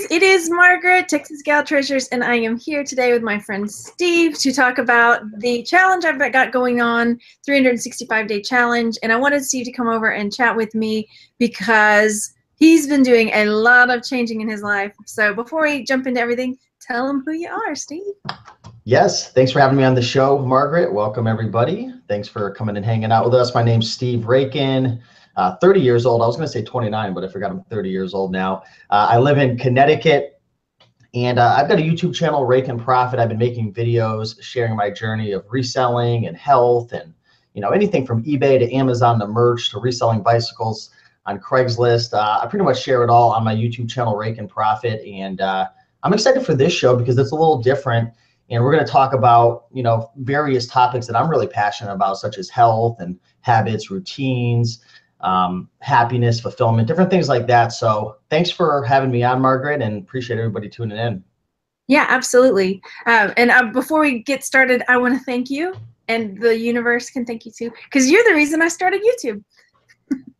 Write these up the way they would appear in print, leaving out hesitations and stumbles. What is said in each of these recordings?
it is Margaret, Texas Gal Treasures, and I am here today with my friend Steve to talk about the challenge I've got going on, 365-day challenge. And I wanted Steve to come over and chat with me because he's been doing a lot of changing in his life. So before we jump into everything, tell him who you are, Steve. Yes, thanks for having me on the show, Margaret. Welcome, everybody. Thanks for coming and hanging out with us. My name's Steve Raiken. 30 years old. I was going to say 29, but I forgot I'm 30 years old now. I live in Connecticut, and I've got a YouTube channel, Raiken Profit. I've been making videos sharing my journey of reselling and health and, anything from eBay to Amazon to merch to reselling bicycles on Craigslist. I pretty much share it all on my YouTube channel, Raiken Profit. And I'm excited for this show because it's a little different. And we're going to talk about, various topics that I'm really passionate about, such as health and habits, routines, happiness, fulfillment, different things like that. So thanks for having me on, Margaret, and appreciate everybody tuning in. Yeah, absolutely. Before we get started, I want to thank you, and the universe can thank you too, because you're the reason I started YouTube.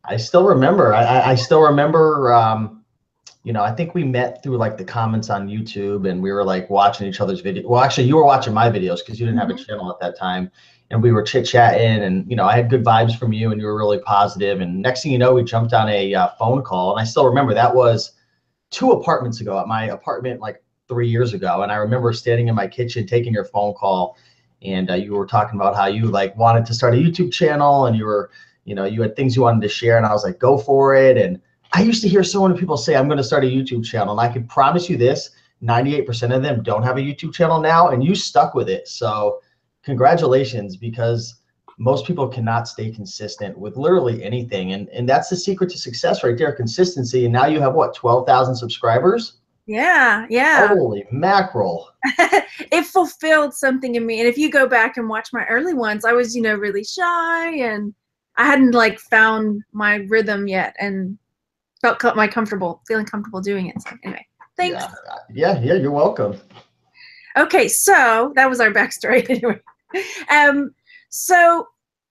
I still remember. I still remember. I think we met through like the comments on YouTube, and we were like watching each other's videos. Well, actually, you were watching my videos because you didn't have a channel at that time. And we were chit-chatting, and I had good vibes from you, and you were really positive. And next thing you know, we jumped on a phone call, and I still remember that was 2 apartments ago at my apartment like 3 years ago. And I remember standing in my kitchen taking your phone call, and you were talking about how you like wanted to start a YouTube channel, and you were, you had things you wanted to share, and I was like, go for it. And I used to hear so many people say, I'm going to start a YouTube channel, and I can promise you this: 98% of them don't have a YouTube channel now, and you stuck with it. So congratulations, because most people cannot stay consistent with literally anything. And that's the secret to success right there, consistency. And now you have what, 12,000 subscribers? Yeah. Holy mackerel. It fulfilled something in me. And if you go back and watch my early ones, I was, really shy, and I hadn't like found my rhythm yet and feeling comfortable doing it. So anyway, thanks. Yeah, you're welcome. Okay, so that was our backstory anyway. So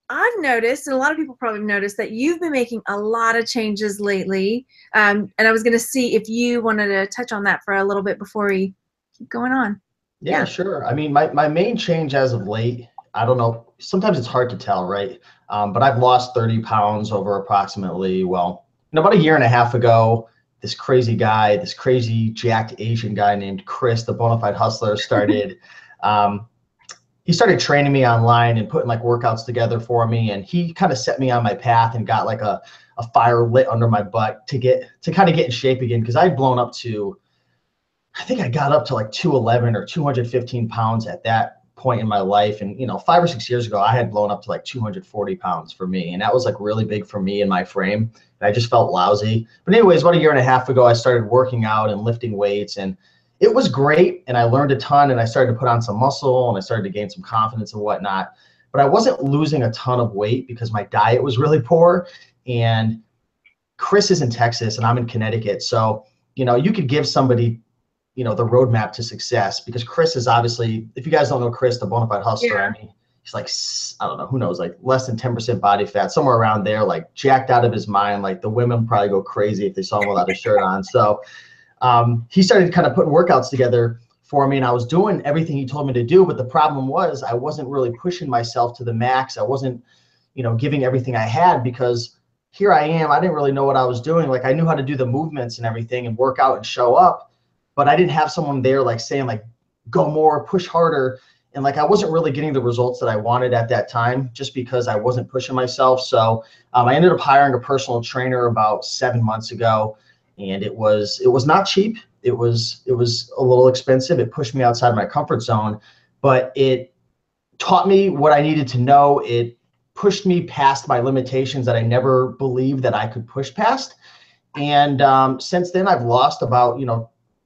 I've noticed, and a lot of people probably noticed, that you've been making a lot of changes lately. And I was going to see if you wanted to touch on that for a little bit before we keep going on. Yeah, sure. I mean, my main change as of late, I don't know, sometimes it's hard to tell, right? But I've lost 30 pounds over approximately, about a year and a half ago. This crazy jacked Asian guy named Chris, the Bonafide Hustler, started. He started training me online and putting like workouts together for me, and he kind of set me on my path and got like a fire lit under my butt to kind of get in shape again, because I'd blown up to, I think I got up to like 211 or 215 pounds at that point in my life. And 5 or 6 years ago, I had blown up to like 240 pounds for me, and that was like really big for me in my frame, and I just felt lousy. But anyways, about a year and a half ago, I started working out and lifting weights, and it was great, and I learned a ton, and I started to put on some muscle, and I started to gain some confidence and whatnot. But I wasn't losing a ton of weight because my diet was really poor. And Chris is in Texas, and I'm in Connecticut. So, you could give somebody, the roadmap to success, because Chris is obviously, if you guys don't know Chris, the Bonafide Hustler, I mean, he's like, I don't know, who knows, like less than 10% body fat, somewhere around there, like jacked out of his mind. Like the women probably go crazy if they saw him without a shirt on. So he started kind of putting workouts together for me, and I was doing everything he told me to do. But the problem was I wasn't really pushing myself to the max. I wasn't, giving everything I had, because here I am. I didn't really know what I was doing. Like I knew how to do the movements and everything and work out and show up, but I didn't have someone there like saying like, go more, push harder. And like, I wasn't really getting the results that I wanted at that time, just because I wasn't pushing myself. So I ended up hiring a personal trainer about 7 months ago. And it was not cheap. It was a little expensive. It pushed me outside my comfort zone, but it taught me what I needed to know. It pushed me past my limitations that I never believed that I could push past. And since then, I've lost about,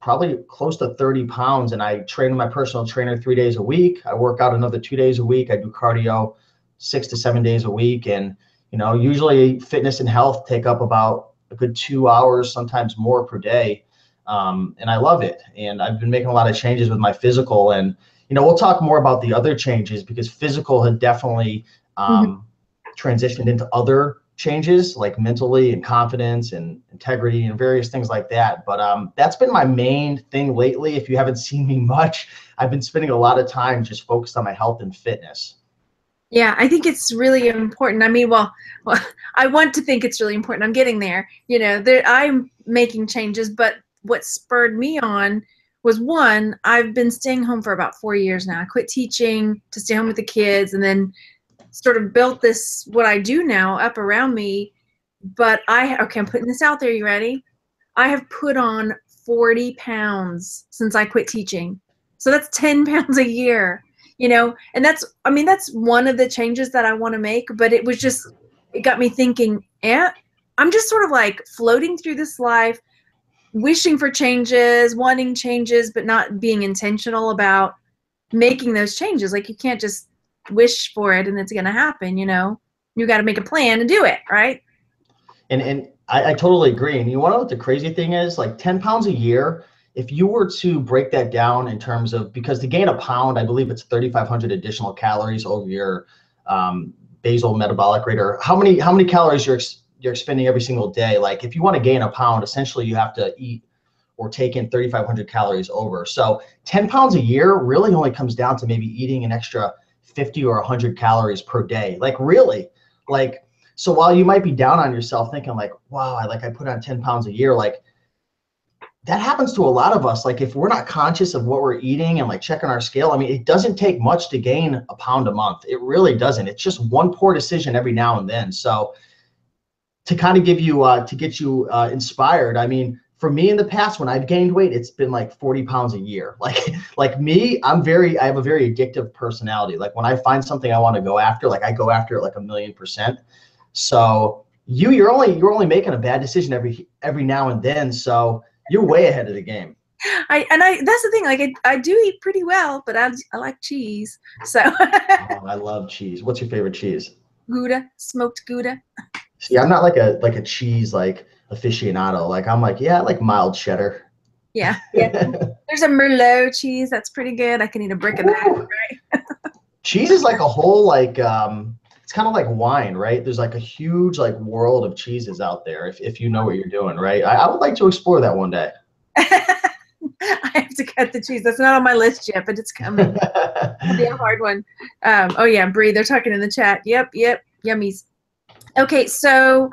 probably close to 30 pounds. And I train with my personal trainer 3 days a week. I work out another 2 days a week. I do cardio 6 to 7 days a week. And, usually fitness and health take up about a good 2 hours, sometimes more per day. And I love it. And I've been making a lot of changes with my physical, and, we'll talk more about the other changes, because physical had definitely transitioned into other changes, like mentally and confidence and integrity and various things like that. But that's been my main thing lately. If you haven't seen me much, I've been spending a lot of time just focused on my health and fitness. Yeah, I think it's really important. I mean, well, I want to think it's really important. I'm getting there. I'm making changes, but what spurred me on was, one, I've been staying home for about 4 years now. I quit teaching to stay home with the kids, and then sort of built this, what I do now, up around me. But okay, I'm putting this out there. You ready? I have put on 40 pounds since I quit teaching. So that's 10 pounds a year. And that's one of the changes that I want to make, but it got me thinking, I'm just sort of like floating through this life, wishing for changes, wanting changes, but not being intentional about making those changes. Like, you can't just wish for it and it's going to happen. You got to make a plan and do it, right? And I totally agree. And you want to know what the crazy thing is? Like 10 pounds a year, if you were to break that down in terms of, because to gain a pound, I believe it's 3,500 additional calories over your basal metabolic rate, or how many calories you're expending every single day. Like if you want to gain a pound, essentially you have to eat or take in 3,500 calories over. So 10 pounds a year really only comes down to maybe eating an extra 50 or 100 calories per day. Like really, like, so while you might be down on yourself thinking like, wow, I put on 10 pounds a year, like that happens to a lot of us. Like if we're not conscious of what we're eating and like checking our scale, I mean, it doesn't take much to gain a pound a month. It really doesn't. It's just one poor decision every now and then. So to kind of give you, to get you inspired, I mean, for me in the past, when I've gained weight, it's been like 40 pounds a year. Like me, I have a very addictive personality. Like when I find something I want to go after, like I go after it like 1,000,000%. So you're only making a bad decision every now and then. So you're way ahead of the game. That's the thing. Like I do eat pretty well, but I like cheese. So Oh, I love cheese. What's your favorite cheese? Gouda, smoked Gouda. See, I'm not like a cheese like aficionado. Like I'm like, yeah, I like mild cheddar. Yeah. There's a Merlot cheese that's pretty good. I can eat a brick of that, right? Cheese is like a whole like it's kind of like wine, right? There's like a huge like world of cheeses out there if you know what you're doing, right? I would like to explore that one day. I have to cut the cheese. That's not on my list yet, but it's coming. It'll be a hard one. Oh yeah, Bree, they're talking in the chat. Yep, yummies. Okay, so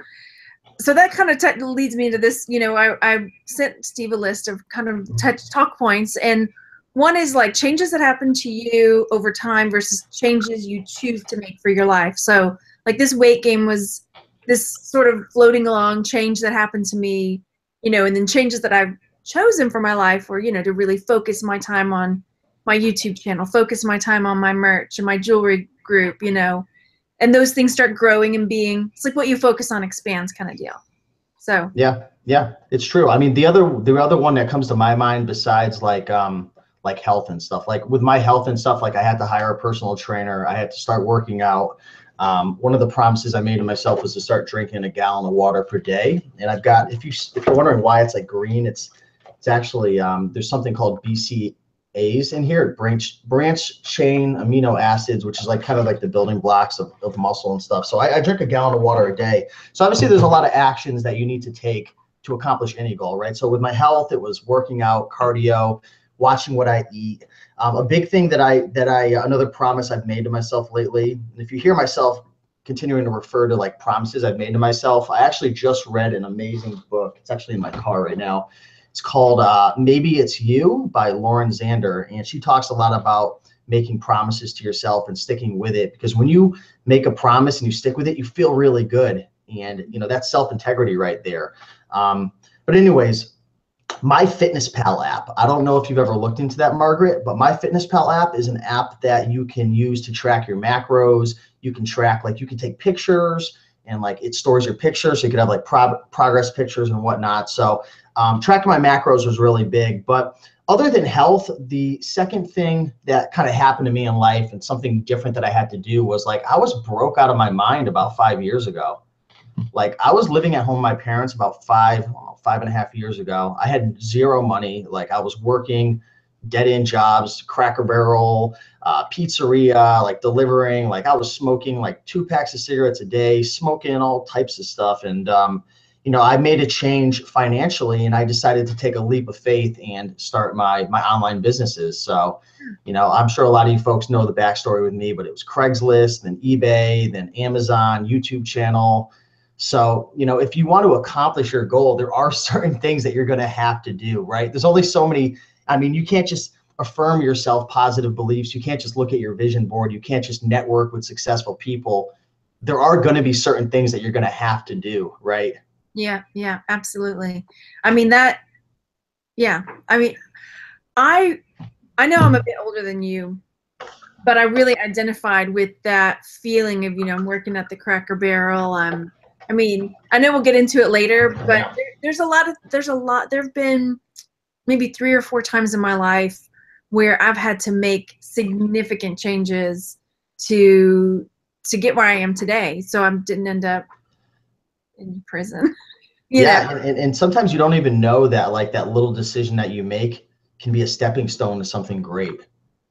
that kind of leads me into this. I sent Steve a list of kind of talk points, and one is like changes that happen to you over time versus changes you choose to make for your life. So like this weight gain was this sort of floating along change that happened to me, and then changes that I've chosen for my life were, to really focus my time on my YouTube channel, focus my time on my merch and my jewelry group, and those things start growing and it's like what you focus on expands kind of deal. So yeah, it's true. I mean, the other one that comes to my mind besides like health and stuff, like with my health and stuff, like I had to hire a personal trainer. I had to start working out. One of the promises I made to myself was to start drinking a gallon of water per day. And I've got, if you're wondering why it's like green, it's actually, there's something called BCAAs in here, branch chain amino acids, which is like kind of like the building blocks of muscle and stuff. So I drink a gallon of water a day. So obviously there's a lot of actions that you need to take to accomplish any goal, right? So with my health, it was working out, cardio, watching what I eat. A big thing that another promise I've made to myself lately, and if you hear myself continuing to refer to like promises I've made to myself, I actually just read an amazing book. It's actually in my car right now. It's called Maybe It's You by Lauren Zander. And she talks a lot about making promises to yourself and sticking with it, because when you make a promise and you stick with it, you feel really good. And, that's self-integrity right there. But anyways, My Fitness Pal app. I don't know if you've ever looked into that, Margaret, but My Fitness Pal app is an app that you can use to track your macros. You can track, like you can take pictures and like it stores your pictures. So you could have like progress pictures and whatnot. So tracking my macros was really big. But other than health, the second thing that kind of happened to me in life and something different that I had to do was like I was broke out of my mind about 5 years ago. Like I was living at home with my parents about 5.5 years ago. I had zero money. Like I was working dead-end jobs, Cracker Barrel, pizzeria, like delivering. Like I was smoking like 2 packs of cigarettes a day, smoking all types of stuff. And, you know, I made a change financially, and I decided to take a leap of faith and start my online businesses. So, you know, I'm sure a lot of you folks know the backstory with me, but it was Craigslist, then eBay, then Amazon, YouTube channel. So, you know, if you want to accomplish your goal, there are certain things that you're going to have to do, right? There's only so many. I mean, you can't just affirm yourself positive beliefs. You can't just look at your vision board. You can't just network with successful people. There are going to be certain things that you're going to have to do, right? Yeah, yeah, absolutely. I mean that, yeah. I mean, I know I'm a bit older than you, but I really identified with that feeling of, you know, I'm working at the Cracker Barrel. I mean, I know we'll get into it later, but there's a lot. There've been maybe 3 or 4 times in my life where I've had to make significant changes to get where I am today. So I didn't end up in prison. Yeah, and sometimes you don't even know that, like, that little decision that you make can be a stepping stone to something great.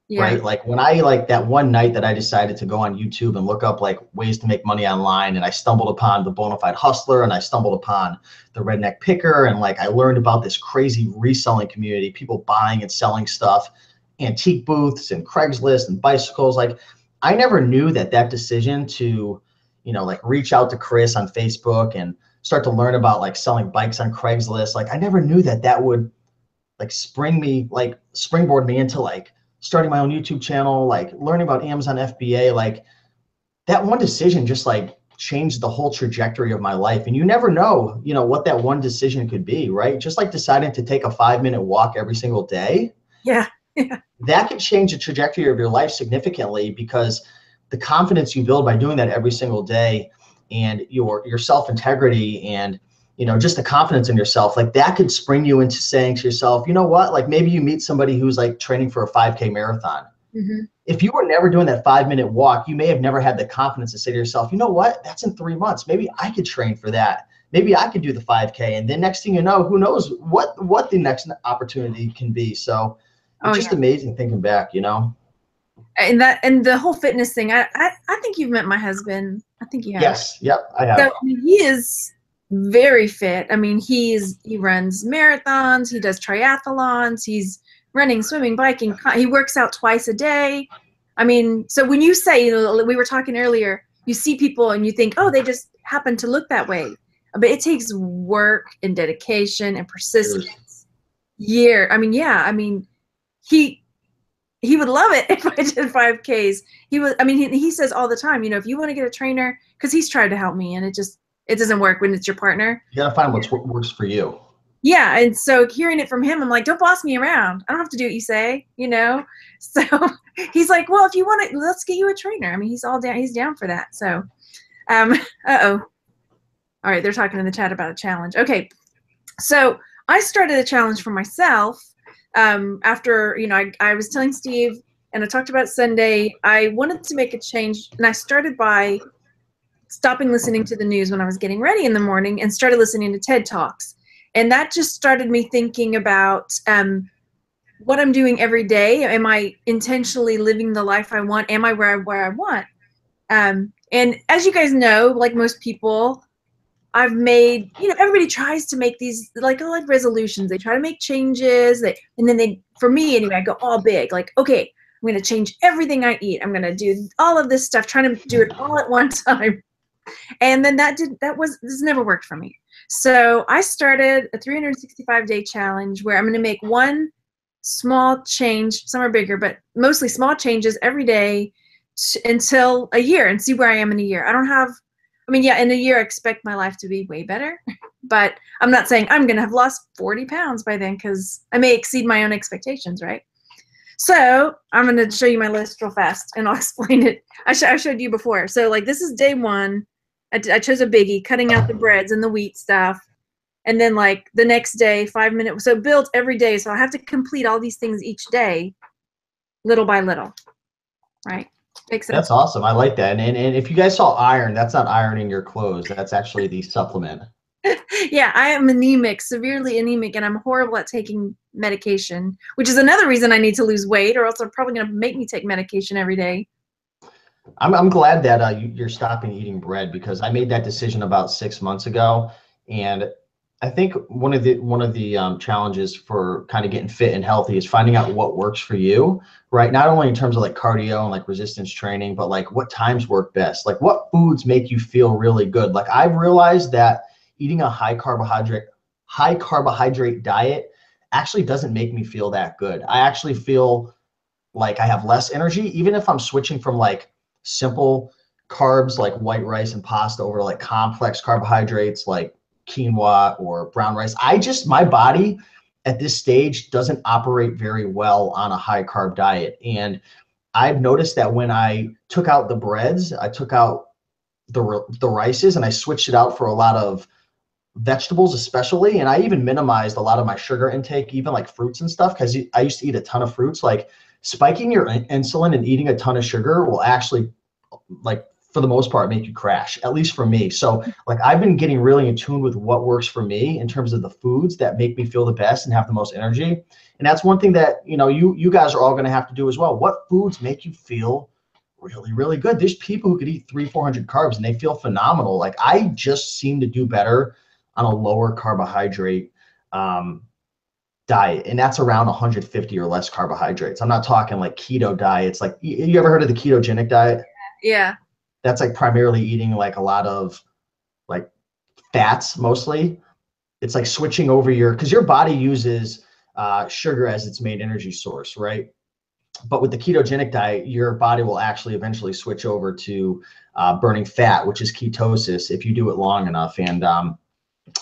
Yeah. Right? Like when I, like that one night that I decided to go on YouTube and look up like ways to make money online, and I stumbled upon the Bonafide Hustler, and I stumbled upon the Redneck Picker, and like I learned about this crazy reselling community, people buying and selling stuff, antique booths and Craigslist and bicycles. Like I never knew that decision to, you know, like reach out to Chris on Facebook and start to learn about like selling bikes on Craigslist. Like I never knew that would like springboard me into like starting my own YouTube channel, like learning about Amazon FBA. Like that one decision just like changed the whole trajectory of my life. And you never know, you know, what that one decision could be, right? Just like deciding to take a 5-minute walk every single day. Yeah. Yeah. That could change the trajectory of your life significantly, because the confidence you build by doing that every single day, and your self-integrity, and you know, just the confidence in yourself, like that could spring you into saying to yourself, you know what, like maybe you meet somebody who's like training for a 5K marathon. Mm-hmm. If you were never doing that 5-minute walk, you may have never had the confidence to say to yourself, you know what, that's in 3 months. Maybe I could train for that. Maybe I could do the 5K. And then next thing you know, who knows what the next opportunity can be. So it's just amazing thinking back, you know? And the whole fitness thing, I think you've met my husband. I think you have. Yes. Yep. I have. So I mean, he is very fit. I mean, he runs marathons, he does triathlons, he's running, swimming, biking, he works out twice a day. I mean, so when you say, you know, we were talking earlier, you see people and you think, oh, they just happen to look that way. But it takes work and dedication and persistence. I mean, yeah, I mean, he would love it if I did 5Ks. He says all the time, you know, if you want to get a trainer, because he's tried to help me, and it doesn't work when it's your partner. You gotta find what works for you. Yeah, and so hearing it from him, I'm like, don't boss me around. I don't have to do what you say, you know? So he's like, well, if you want to, let's get you a trainer. I mean, he's down for that. So, uh-oh. All right, they're talking in the chat about a challenge. Okay, so I started a challenge for myself after, you know, I was telling Steve, and I talked about Sunday, I wanted to make a change, and I started by stopping listening to the news when I was getting ready in the morning and started listening to TED Talks. And that just started me thinking about what I'm doing every day. Am I intentionally living the life I want? Am I where I want? And as you guys know, like most people, I've made, you know, everybody tries to make these like resolutions. They try to make changes, and then for me anyway, I go all big. Like, okay, I'm going to change everything I eat. I'm going to do all of this stuff, trying to do it all at one time. And then this never worked for me. So I started a 365-day challenge where I'm going to make one small change. Some are bigger, but mostly small changes every day until a year, and see where I am in a year. In a year I expect my life to be way better, but I'm not saying I'm going to have lost 40 pounds by then, because I may exceed my own expectations, right? So I'm going to show you my list real fast, and I'll explain it. I showed you before. So like this is day 1. I chose a biggie, cutting out the breads and the wheat stuff. And then like the next day, 5 minutes. So build every day. So I have to complete all these things each day, little by little. Right? Makes sense. That's awesome. I like that. And if you guys saw iron, that's not ironing your clothes. That's actually the supplement. Yeah, I am anemic, severely anemic, and I'm horrible at taking medication, which is another reason I need to lose weight, or else they're probably going to make me take medication every day. I'm glad that you're stopping eating bread, because I made that decision about 6 months ago, and I think one of the challenges for kind of getting fit and healthy is finding out what works for you, right? Not only in terms of like cardio and like resistance training, but like what times work best, like what foods make you feel really good. Like I've realized that eating a high carbohydrate diet actually doesn't make me feel that good. I actually feel like I have less energy, even if I'm switching from like simple carbs like white rice and pasta over to like complex carbohydrates like quinoa or brown rice. My body at this stage doesn't operate very well on a high carb diet. And I've noticed that when I took out the breads, I took out the rices, and I switched it out for a lot of vegetables especially, and I even minimized a lot of my sugar intake, even like fruits and stuff, because I used to eat a ton of fruits. Like spiking your insulin and eating a ton of sugar will actually, like, for the most part, make you crash, at least for me. So like I've been getting really in tune with what works for me in terms of the foods that make me feel the best and have the most energy. And that's one thing that you guys are all going to have to do as well. What foods make you feel really, really good? There's people who could eat 300-400 carbs and they feel phenomenal. Like I just seem to do better on a lower carbohydrate diet, and that's around 150 or less carbohydrates. I'm not talking like keto diets. Like you ever heard of the ketogenic diet? Yeah. That's like primarily eating like a lot of like fats mostly. It's like switching over because your body uses sugar as its main energy source, right? But with the ketogenic diet, your body will actually eventually switch over to burning fat, which is ketosis, if you do it long enough. And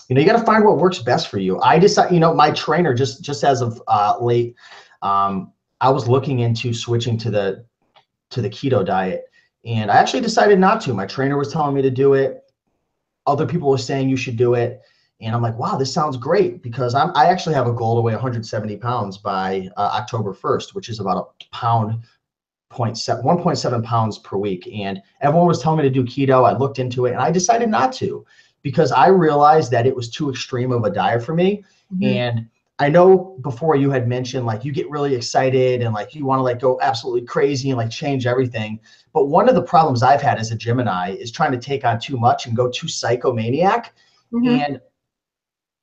you got to find what works best for you. I decided, my trainer just as of late, I was looking into switching to the keto diet, and I actually decided not to. My trainer was telling me to do it. Other people were saying you should do it. And I'm like, wow, this sounds great, because I actually have a goal to weigh 170 pounds by October 1st, which is about a pound, 1.7 pounds per week. And everyone was telling me to do keto. I looked into it and I decided not to, because I realized that it was too extreme of a diet for me. Mm-hmm. And I know before you had mentioned like you get really excited and like you want to like go absolutely crazy and like change everything. But one of the problems I've had as a Gemini is trying to take on too much and go too psychomaniac. Mm-hmm. And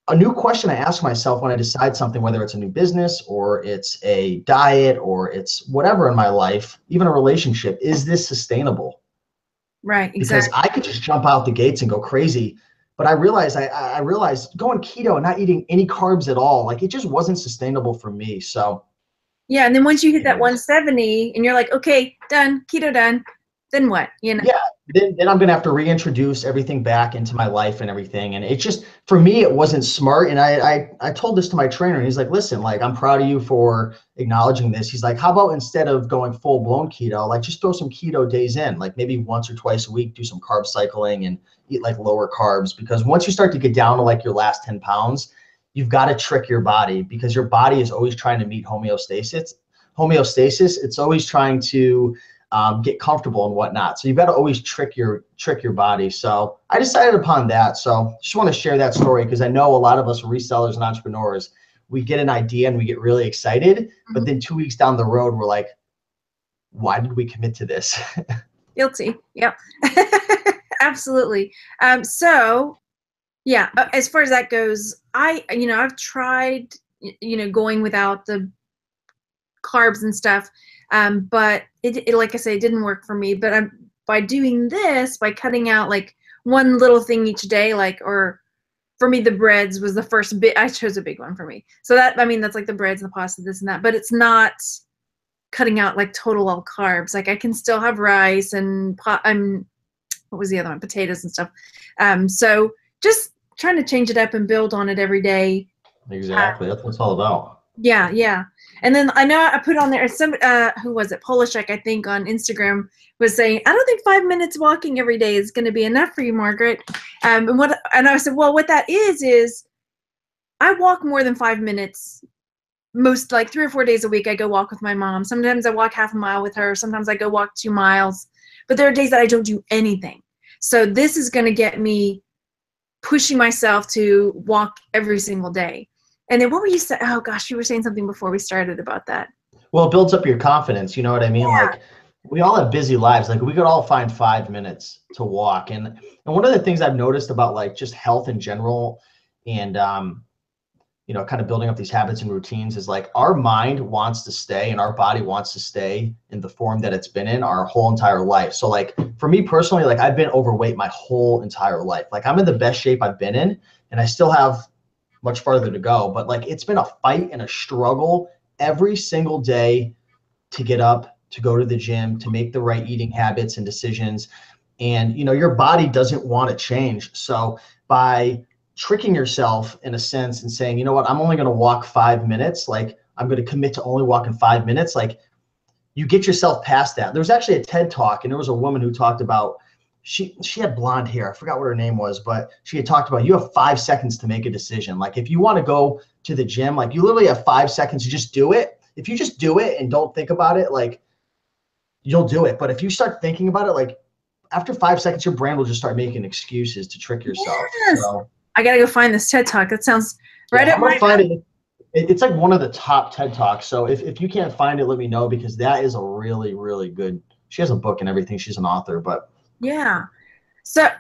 a new question I ask myself when I decide something, whether it's a new business or it's a diet or it's whatever in my life, even a relationship, is this sustainable? Right, exactly. Because I could just jump out the gates and go crazy. But I realized going keto and not eating any carbs at all, like it just wasn't sustainable for me. So yeah, and then once you hit that 170 and you're like, okay, done, keto done, then what? Yeah, then I'm gonna have to reintroduce everything back into my life and everything. And it just, for me, it wasn't smart. And I told this to my trainer, and he's like, listen, like I'm proud of you for acknowledging this. He's like, how about instead of going full blown keto, like just throw some keto days in, like maybe once or twice a week, do some carb cycling and eat like lower carbs. Because once you start to get down to like your last 10 pounds, you've got to trick your body, because your body is always trying to meet homeostasis. It's always trying to get comfortable and whatnot. So you've got to always trick your body. So I decided upon that. So just want to share that story, because I know a lot of us resellers and entrepreneurs, we get an idea and we get really excited, mm-hmm. but then 2 weeks down the road, we're like, why did we commit to this? Guilty. Yep. Absolutely. So yeah, as far as that goes, I've tried, going without the carbs and stuff. But it like I say, it didn't work for me. But by doing this, by cutting out like one little thing each day, or for me, the breads was the first bit. I chose a big one for me. So that's like the breads and the pasta, this and that. But it's not cutting out like total all carbs. Like I can still have rice and what was the other one? Potatoes and stuff. So just trying to change it up and build on it every day. Exactly. That's what it's all about. Yeah, yeah. And then I know I put on there some who was it? Polishek, I think, on Instagram was saying, I don't think 5 minutes walking every day is going to be enough for you, Margaret. And I said, well, what that is I walk more than 5 minutes. Most like 3 or 4 days a week, I go walk with my mom. Sometimes I walk half a mile with her. Sometimes I go walk 2 miles. But there are days that I don't do anything. So this is going to get me pushing myself to walk every single day. And then what were you saying? Oh gosh, you were saying something before we started about that. Well, it builds up your confidence. You know what I mean? Like, we all have busy lives. Like, we could all find 5 minutes to walk. And one of the things I've noticed about like just health in general, and you know, kind of building up these habits and routines, is like our mind wants to stay and our body wants to stay in the form that it's been in our whole entire life. So like for me personally, like I've been overweight my whole entire life. Like I'm in the best shape I've been in, and I still have much farther to go, but like it's been a fight and a struggle every single day to get up, to go to the gym, to make the right eating habits and decisions. And you know, your body doesn't want to change. So by tricking yourself in a sense and saying, you know what, I'm only going to walk 5 minutes, like I'm going to commit to only walking 5 minutes, like you get yourself past that. There was actually a TED talk, and there was a woman who talked about, she had blonde hair, I forgot what her name was, but she had talked about, you have 5 seconds to make a decision. Like if you want to go to the gym, like you literally have 5 seconds to just do it. If you just do it and don't think about it, like you'll do it. But if you start thinking about it, like after 5 seconds, your brain will just start making excuses to trick yourself. Yes. So I gotta go find this TED Talk. That sounds right up my alley. It's like one of the top TED Talks. So if you can't find it, let me know, because that is a really, really good, she has a book and everything. She's an author, but. Yeah. So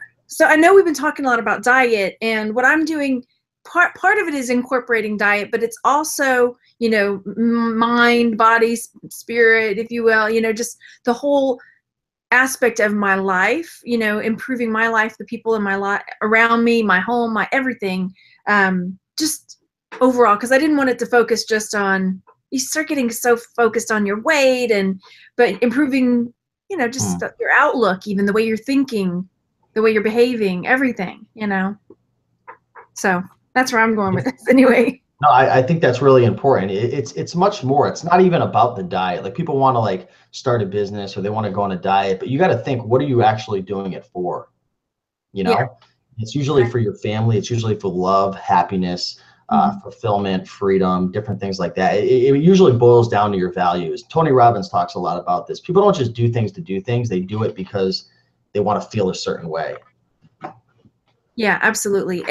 I know we've been talking a lot about diet, and what I'm doing, part of it is incorporating diet, but it's also, you know, mind, body, spirit, if you will, you know, just the whole aspect of my life, you know, improving my life, the people in my life around me, my home, my everything, just overall, because I didn't want it to focus just on, you start getting so focused on your weight, but improving, you know, just your outlook, even the way you're thinking, the way you're behaving, everything, you know. So that's where I'm going with this anyway. No, I think that's really important. It's much more. It's not even about the diet. Like people want to like start a business or they want to go on a diet, but you got to think, what are you actually doing it for? You know, it's usually for your family. It's usually for love, happiness, fulfillment, freedom, different things like that. It usually boils down to your values. Tony Robbins talks a lot about this. People don't just do things to do things. They do it because they want to feel a certain way. Yeah, absolutely.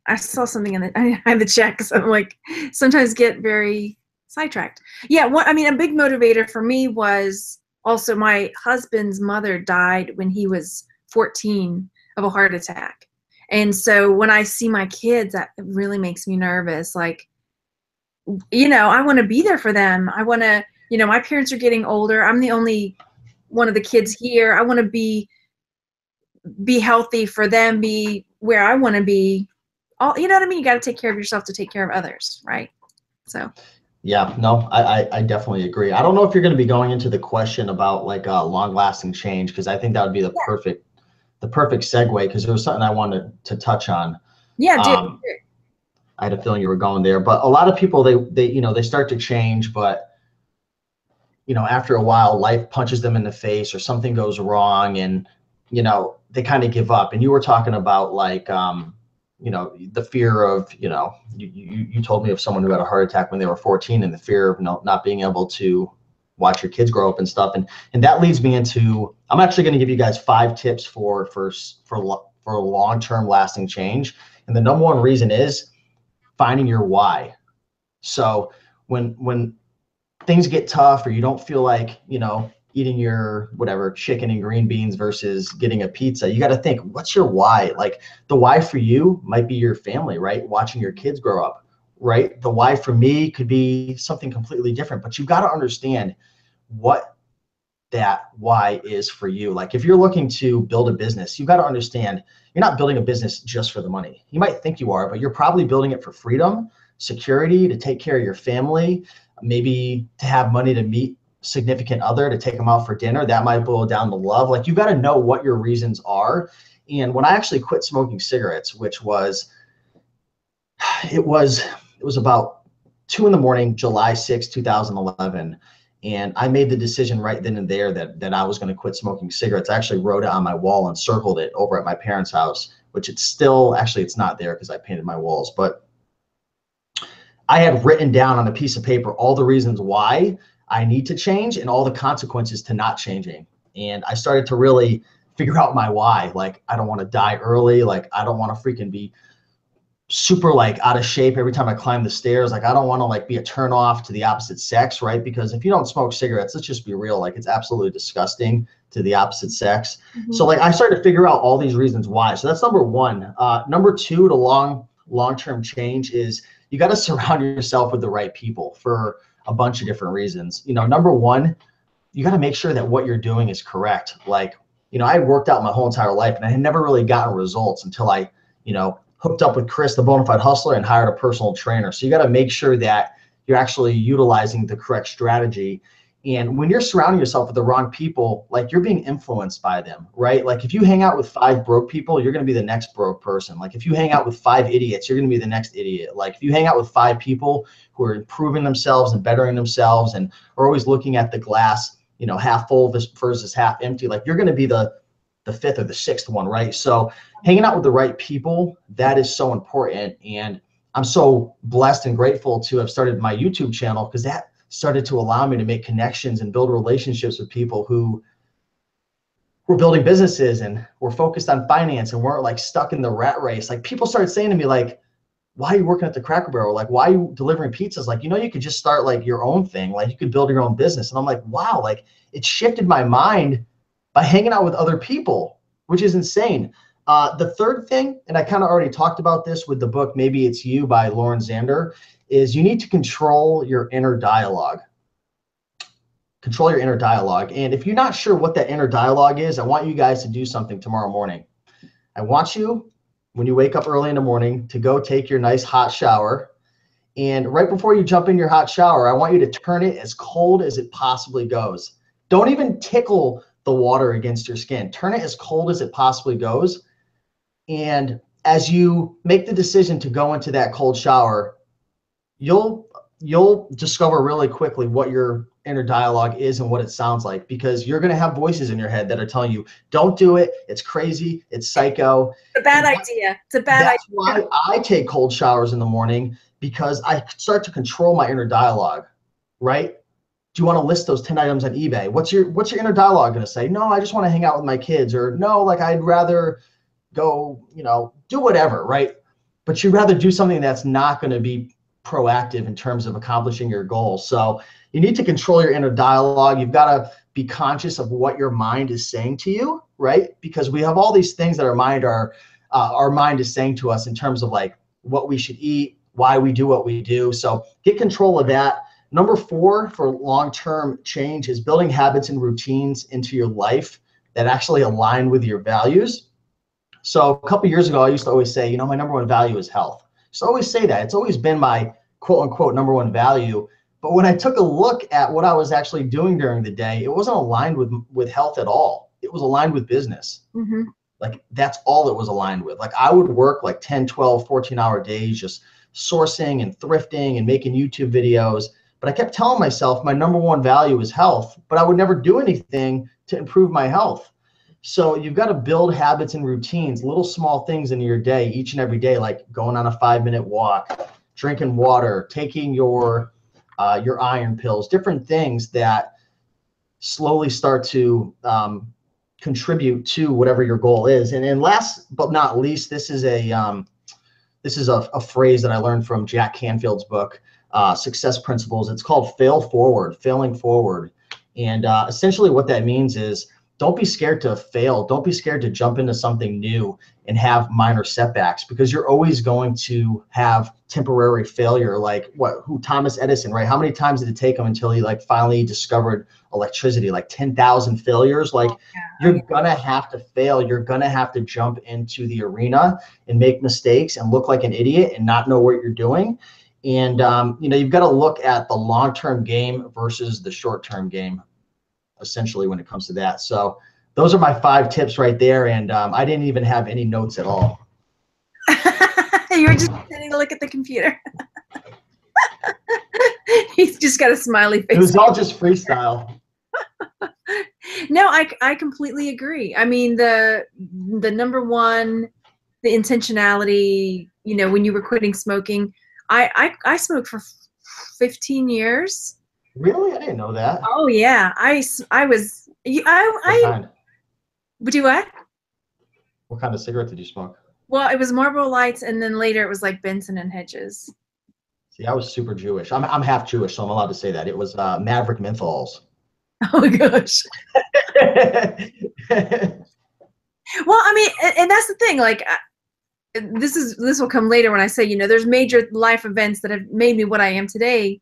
I saw something in I have the check, so I'm like, sometimes get very sidetracked. Yeah, I mean, a big motivator for me was also my husband's mother died when he was 14 of a heart attack. And so when I see my kids, that really makes me nervous. Like, you know, I want to be there for them. I want to, you know, my parents are getting older. I'm the only one of the kids here. I want to be healthy for them, be where I want to be. All, you know what I mean? You got to take care of yourself to take care of others, right? So. Yeah, no, I definitely agree. I don't know if you're going to be going into the question about like long-lasting change, because I think that would be the perfect segue, because there was something I wanted to touch on. Yeah, dude. I had a feeling you were going there, but a lot of people, they you know, they start to change, but you know, after a while, life punches them in the face or something goes wrong, and you know, they kind of give up. And you were talking about like you know, the fear of, you know, you told me of someone who had a heart attack when they were 14, and the fear of not being able to watch your kids grow up and stuff. And that leads me into, I'm actually going to give you guys 5 tips for long-term lasting change. And the number one reason is finding your why. So when things get tough, or you don't feel like, you know, eating your whatever chicken and green beans versus getting a pizza, you got to think, what's your why? Like the why for you might be your family, right? Watching your kids grow up, right? The why for me could be something completely different, but you've got to understand what that why is for you. Like if you're looking to build a business, you've got to understand you're not building a business just for the money. You might think you are, but you're probably building it for freedom, security, to take care of your family, maybe to have money to meet significant other, to take them out for dinner. That might boil down to love. Like you got to know what your reasons are. And when I actually quit smoking cigarettes, which was, it was about 2 a.m, July 6, 2011. And I made the decision right then and there that I was going to quit smoking cigarettes. I actually wrote it on my wall and circled it over at my parents' house, which it's still, actually it's not there because I painted my walls, but I had written down on a piece of paper all the reasons why I need to change and all the consequences to not changing. And I started to really figure out my why. Like, I don't want to die early. Like, I don't want to freaking be super like out of shape every time I climb the stairs. Like, I don't want to like be a turn off to the opposite sex, right? Because if you don't smoke cigarettes, let's just be real, like it's absolutely disgusting to the opposite sex. So like I started to figure out all these reasons why. So that's number one. Number two, to long-term change is you got to surround yourself with the right people for a bunch of different reasons. You know, number one, you got to make sure that what you're doing is correct. Like, you know, I had worked out my whole entire life and I had never really gotten results until I, you know, hooked up with Chris, the Bonafide Hustler, and hired a personal trainer. So you got to make sure that you're actually utilizing the correct strategy. And when you're surrounding yourself with the wrong people, like you're being influenced by them, right? Like if you hang out with 5 broke people, you're going to be the next broke person. Like if you hang out with 5 idiots, you're going to be the next idiot. Like if you hang out with 5 people who are improving themselves and bettering themselves and are always looking at the glass, you know, half full versus half empty, like you're going to be the 5th or the 6th one, right? So hanging out with the right people, that is so important. And I'm so blessed and grateful to have started my YouTube channel because that started to allow me to make connections and build relationships with people who were building businesses and were focused on finance and weren't like stuck in the rat race. Like people started saying to me like, why are you working at the Cracker Barrel? Like, why are you delivering pizzas? Like, you know, you could just start like your own thing. Like you could build your own business. And I'm like, wow, like it shifted my mind by hanging out with other people, which is insane. The third thing, and I kind of already talked about this with the book, Maybe It's You by Lauren Zander, is you need to control your inner dialogue. Control your inner dialogue. And if you're not sure what that inner dialogue is, I want you guys to do something tomorrow morning. I want you, when you wake up early in the morning, to go take your nice hot shower. And right before you jump in your hot shower, I want you to turn it as cold as it possibly goes. Don't even tickle the water against your skin. Turn it as cold as it possibly goes. And as you make the decision to go into that cold shower, you'll discover really quickly what your inner dialogue is and what it sounds like, because you're going to have voices in your head that are telling you, don't do it. It's crazy. It's psycho. It's a bad idea. It's a bad idea. That's why I take cold showers in the morning, because I start to control my inner dialogue, right? Do you want to list those 10 items on eBay? What's your inner dialogue going to say? No, I just want to hang out with my kids. Or no, like I'd rather go, you know, do whatever, right? But you'd rather do something that's not going to be proactive in terms of accomplishing your goals. So you need to control your inner dialogue. You've got to be conscious of what your mind is saying to you, right? Because we have all these things that our mind is saying to us in terms of like what we should eat, why we do what we do. So get control of that. Number 4 for long-term change is building habits and routines into your life that actually align with your values. So a couple of years ago, I used to always say, you know, my number 1 value is health. So I always say that. It's always been my quote unquote number 1 value. But when I took a look at what I was actually doing during the day, it wasn't aligned with health at all. It was aligned with business. Like that's all it was aligned with. Like I would work like 10, 12, 14-hour days just sourcing and thrifting and making YouTube videos. But I kept telling myself my number 1 value is health, but I would never do anything to improve my health. So you've got to build habits and routines, little small things in your day, each and every day, like going on a 5-minute walk, drinking water, taking your iron pills, different things that slowly start to contribute to whatever your goal is. And then last but not least, this is a phrase that I learned from Jack Canfield's book, Success Principles. It's called failing forward. And essentially what that means is don't be scared to fail. Don't be scared to jump into something new and have minor setbacks, because you're always going to have temporary failure. Like Thomas Edison, right? How many times did it take him until he like finally discovered electricity? Like 10,000 failures. Like you're gonna have to fail. You're gonna have to jump into the arena and make mistakes and look like an idiot and not know what you're doing. And you know, you've got to look at the long-term game versus the short-term game, essentially, when it comes to that. So those are my 5 tips right there. And I didn't even have any notes at all. You were just pretending to look at the computer. He's just got a smiley face. It was all just freestyle. No, I completely agree. I mean, the number 1, the intentionality, you know, when you were quitting smoking, I smoked for 15 years. Really? I didn't know that. Oh yeah, I Do what? What kind of cigarette did you smoke? Well, it was Marlboro Lights, and then later it was like Benson and Hedges. See, I was super Jewish. I'm half Jewish, so I'm allowed to say that. It was Maverick menthols. Oh my gosh. Well, I mean, and that's the thing. Like, this will come later when I say, you know, there's major life events that have made me what I am today.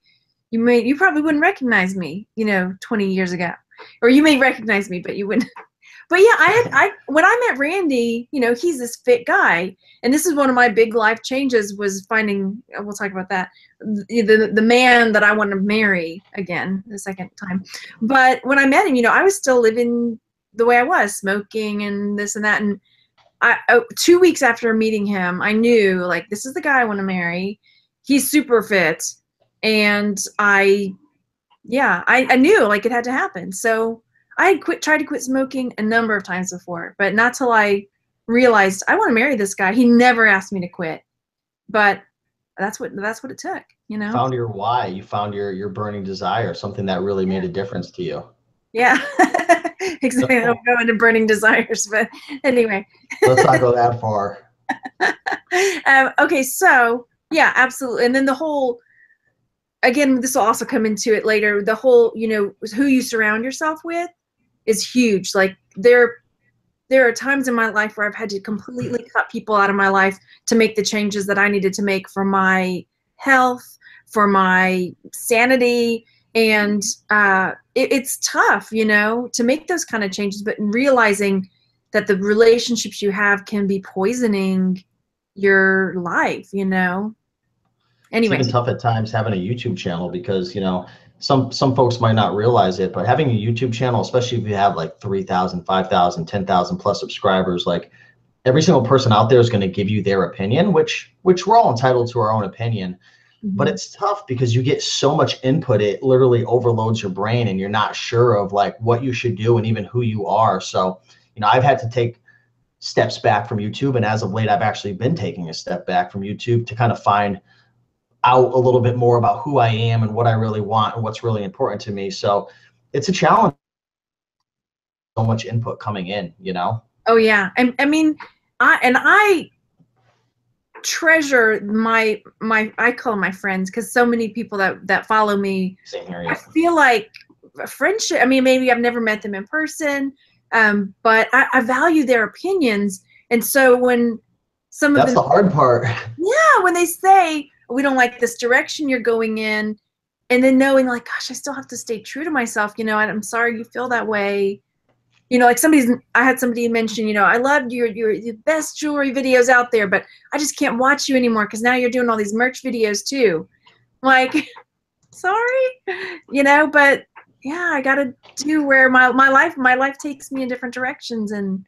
You probably wouldn't recognize me, you know, 20 years ago, or you may recognize me, but you wouldn't. But yeah, I when I met Randy, you know, he's this fit guy, and this is one of my big life changes was finding. We'll talk about that. The man that I want to marry again the second time. But when I met him, you know, I was still living the way I was, smoking and this and that. And 2 weeks after meeting him, I knew like this is the guy I want to marry. He's super fit, and I knew like it had to happen. So I had tried to quit smoking a number of times before, but not till I realized I want to marry this guy. He never asked me to quit, but that's what it took, you know? Found your why. You found your burning desire, something that really made a difference to you. Yeah, exactly. I don't go into burning desires, but anyway. Let's not go that far. Okay, so yeah, absolutely. And then the whole, again, this will also come into it later, the whole, you know, who you surround yourself with is huge. Like there are times in my life where I've had to completely cut people out of my life to make the changes that I needed to make for my health, for my sanity. And it's tough, you know, to make those kind of changes, but realizing that the relationships you have can be poisoning your life, you know. Anyway. It's even tough at times having a YouTube channel because, you know, some folks might not realize it, but having a YouTube channel, especially if you have like 3,000, 5,000, 10,000 plus subscribers, like every single person out there is going to give you their opinion, which we're all entitled to our own opinion. But it's tough because you get so much input, it literally overloads your brain and you're not sure of like what you should do and even who you are. So, you know, I've had to take steps back from YouTube. And as of late, I've actually been taking a step back from YouTube to kind of find out a little bit more about who I am and what I really want and what's really important to me. So it's a challenge. So much input coming in, you know? Oh yeah. And I mean, I treasure my I call them my friends because so many people that follow me. Same here, yeah. I feel like a friendship. I mean, maybe I've never met them in person, but I value their opinions. And so when some of That's the hard part. Yeah, when they say we don't like this direction you're going in, and then knowing like, gosh, I still have to stay true to myself. You know, I'm sorry you feel that way. You know, like I had somebody mention, you know, I loved your best jewelry videos out there, but I just can't watch you anymore because now you're doing all these merch videos too. Like, sorry, you know, but yeah, I gotta do where my life takes me in different directions, and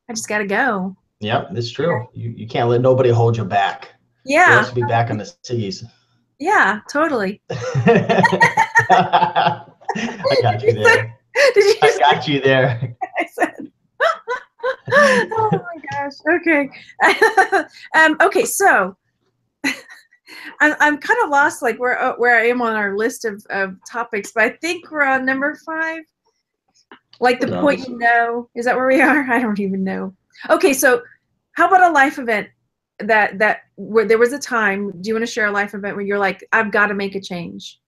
I just gotta go. Yep, it's true. You can't let nobody hold you back. Yeah. Or else you'll be back in the seas. Yeah, totally. I got you there. I got you there. I said. Oh my gosh. Okay. Okay. So I'm kind of lost, like where I am on our list of topics, but I think we're on number 5. Like the point, you know, is that where we are? I don't even know. Okay. So how about a life event that where there was a time? Do you want to share a life event where you're like, I've got to make a change?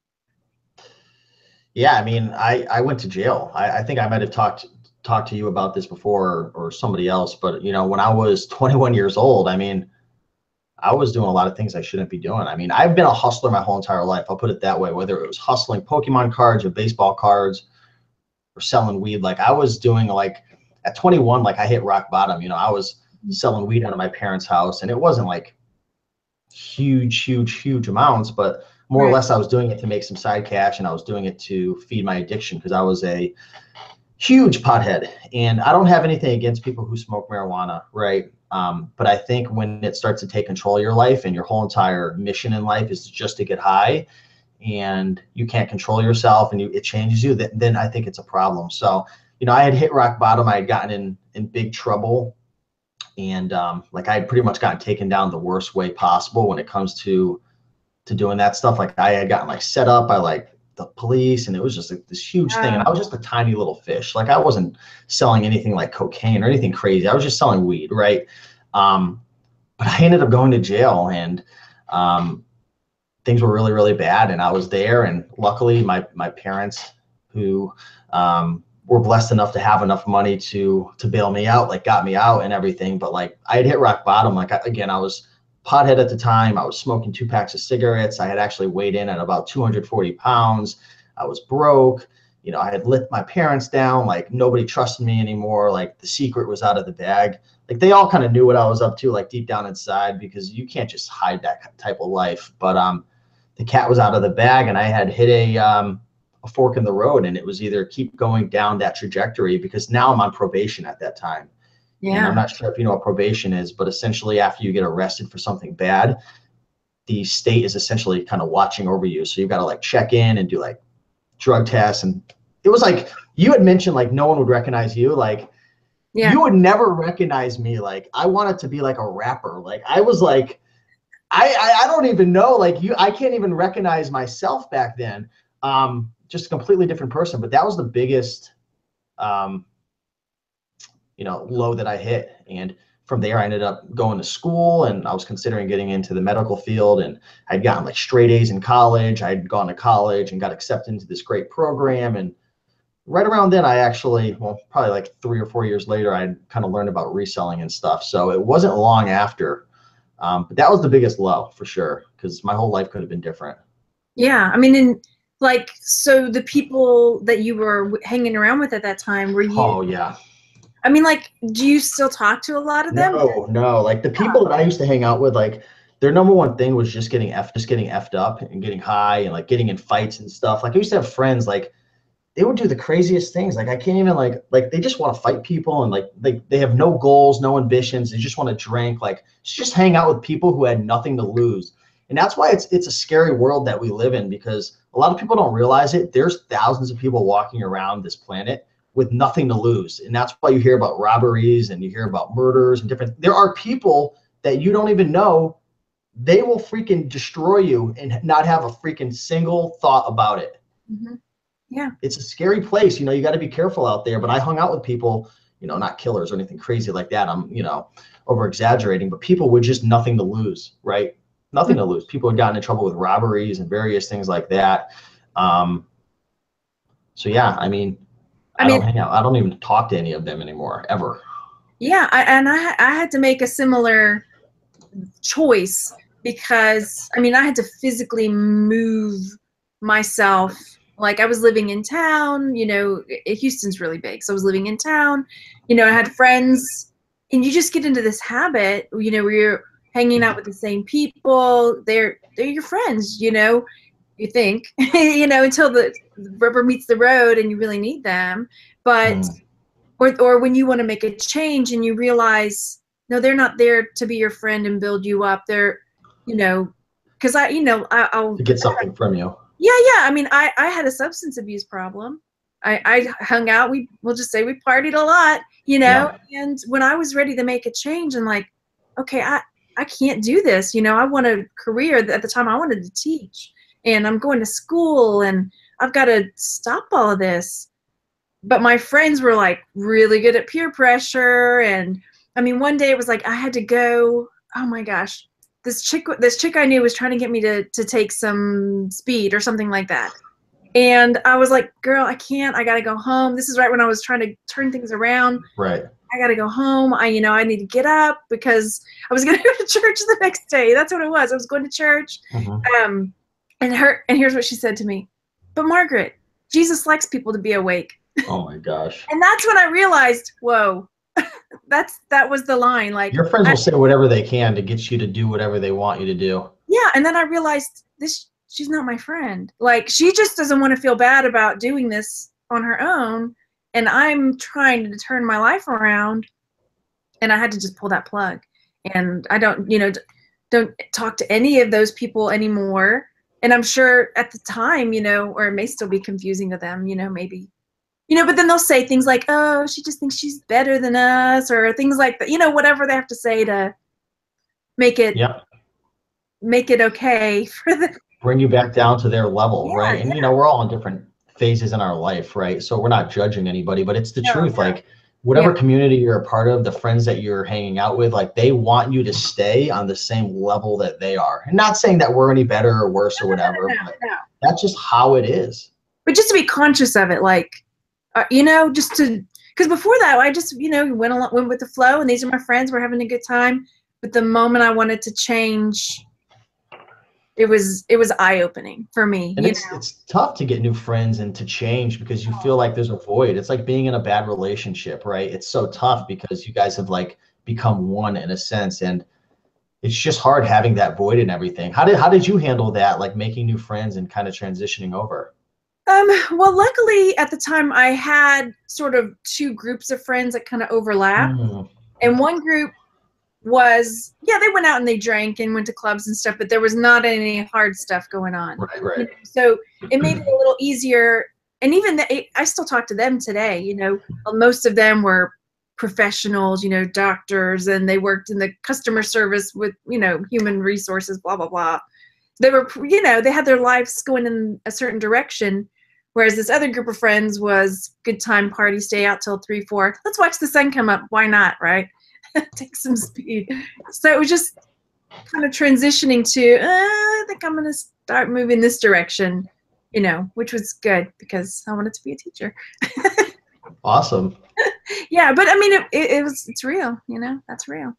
Yeah, I mean, I went to jail. I think I might have talked to you about this before or somebody else, but you know, when I was 21 years old, I mean, I was doing a lot of things I shouldn't be doing. I mean, I've been a hustler my whole entire life. I'll put it that way, whether it was hustling Pokemon cards or baseball cards or selling weed. Like I was doing like at 21, like I hit rock bottom, you know, I was selling weed out of my parents' house, and it wasn't like huge amounts, but more or less I was doing it to make some side cash, and I was doing it to feed my addiction because I was a huge pothead. And I don't have anything against people who smoke marijuana, right? But I think when it starts to take control of your life and your whole entire mission in life is just to get high and you can't control yourself and it changes you, then I think it's a problem. So, you know, I had hit rock bottom. I had gotten in big trouble. And like I had pretty much gotten taken down the worst way possible when it comes to doing that stuff. Like I had gotten like set up by like the police, and it was just like this huge thing. And I was just a tiny little fish. Like I wasn't selling anything like cocaine or anything crazy. I was just selling weed, right? But I ended up going to jail, and things were really, really bad. And I was there, and luckily my parents, who were blessed enough to have enough money to bail me out, like got me out and everything. But like I had hit rock bottom. Like I was pothead at the time. I was smoking 2 packs of cigarettes. I had actually weighed in at about 240 pounds. I was broke. You know, I had let my parents down. Like nobody trusted me anymore. Like the secret was out of the bag. Like they all kind of knew what I was up to, like deep down inside, because you can't just hide that type of life. But the cat was out of the bag, and I had hit a fork in the road, and it was either keep going down that trajectory, because now I'm on probation at that time. Yeah. And I'm not sure if you know what probation is, but essentially after you get arrested for something bad, the state is essentially kind of watching over you. So you've got to like check in and do like drug tests. And it was like, you had mentioned like no one would recognize you. Like you would never recognize me. Like I wanted to be like a rapper. Like I was like, I don't even know, like I can't even recognize myself back then. Just a completely different person. But that was the biggest, low that I hit. And from there, I ended up going to school, and I was considering getting into the medical field, and I'd gotten like straight A's in college. I'd gone to college and got accepted into this great program. And right around then, I actually, probably like 3 or 4 years later, I kind of learned about reselling and stuff. So it wasn't long after, but that was the biggest low for sure, because my whole life could have been different. Yeah. I mean, so the people that you were hanging around with at that time, were you? Oh, yeah. I mean, like, do you still talk to a lot of them? No. Like the people that I used to hang out with, like their number one thing was just getting effed up and getting high and like getting in fights and stuff. Like I used to have friends, like they would do the craziest things. Like I can't even like they just want to fight people, and like they have no goals, no ambitions. They just want to drink, like just hang out with people who had nothing to lose. And that's why it's a scary world that we live in, because a lot of people don't realize it. There's thousands of people walking around this planet with nothing to lose. And that's why you hear about robberies and you hear about murders and there are people that you don't even know. They will freaking destroy you and not have a freaking single thought about it. Mm-hmm. Yeah. It's a scary place. You got to be careful out there. But I hung out with people, not killers or anything crazy like that. I'm, over exaggerating, but people with just nothing to lose, right? Nothing to lose. People had gotten in trouble with robberies and various things like that. So yeah, I mean, I don't hang out. I don't even talk to any of them anymore, ever. Yeah, I had to make a similar choice, because I mean I had to physically move myself. Like I was living in town, Houston's really big, so I was living in town. I had friends, and you just get into this habit, where you're hanging out with the same people. They're your friends, you think, until the rubber meets the road and you really need them. But, or when you want to make a change and you realize, no, they're not there to be your friend and build you up. They're, because I'll to get something from you. Yeah. I mean, I had a substance abuse problem. I hung out. We'll just say we partied a lot, and when I was ready to make a change and like, okay, I can't do this. I want a career. At the time I wanted to teach, and I'm going to school, and I've got to stop all of this. But my friends were like really good at peer pressure. And I mean, one day it was like, I had to go, oh my gosh, this chick I knew was trying to get me to take some speed or something like that. And I was like, girl, I can't, I got to go home. This is right when I was trying to turn things around. Right. I got to go home. I need to get up because I was going to go to church the next day. That's what it was. I was going to church. Mm-hmm. And here's what she said to me. But Margaret, Jesus likes people to be awake. Oh my gosh. And that's when I realized, whoa, that was the line. Like your friends will say whatever they can to get you to do whatever they want you to do. Yeah. And then I realized she's not my friend. Like she just doesn't want to feel bad about doing this on her own. And I'm trying to turn my life around, and I had to just pull that plug. And I don't talk to any of those people anymore. And I'm sure at the time, or it may still be confusing to them, maybe, but then they'll say things like, oh, she just thinks she's better than us, or things like that, whatever they have to say to make it, make it okay for the. bring you back down to their level, Yeah, right? And you know, we're all in different phases in our life, right? So we're not judging anybody, but it's the no, truth. Like yeah, whatever community you're a part of, the friends that you're hanging out with, like they want you to stay on the same level that they are. And not saying that we're any better or worse or whatever, but no. that's just how it is. But just to be conscious of it, like, you know, just to, because before that, I just, you know, went with the flow, and these are my friends. We're having a good time. But the moment I wanted to change, it was eye-opening for me. And You know, it's tough to get new friends and to change because you feel like there's a void. It's like being in a bad relationship, right? It's so tough because you guys have like become one in a sense, and it's just hard having that void and everything. How did you handle that, like making new friends and kind of transitioning over? well, luckily at the time I had sort of two groups of friends that kind of overlapped, Mm, and one group was, yeah, they went out and they drank and went to clubs and stuff, but there was not any hard stuff going on. right, You right. know? So it made it a little easier. And even I still talk to them today. You know, most of them were professionals, you know, doctors, and they worked in the customer service with, you know, human resources, blah, blah, blah. They were, you know, they had their lives going in a certain direction. Whereas this other group of friends was good time, party, stay out till 3, 4. Let's watch the sun come up. Why not, right? Take some speed. So it was just kind of transitioning to, I think I'm going to start moving this direction, you know, which was good because I wanted to be a teacher. Awesome. Yeah, but I mean, it's real, you know, that's real.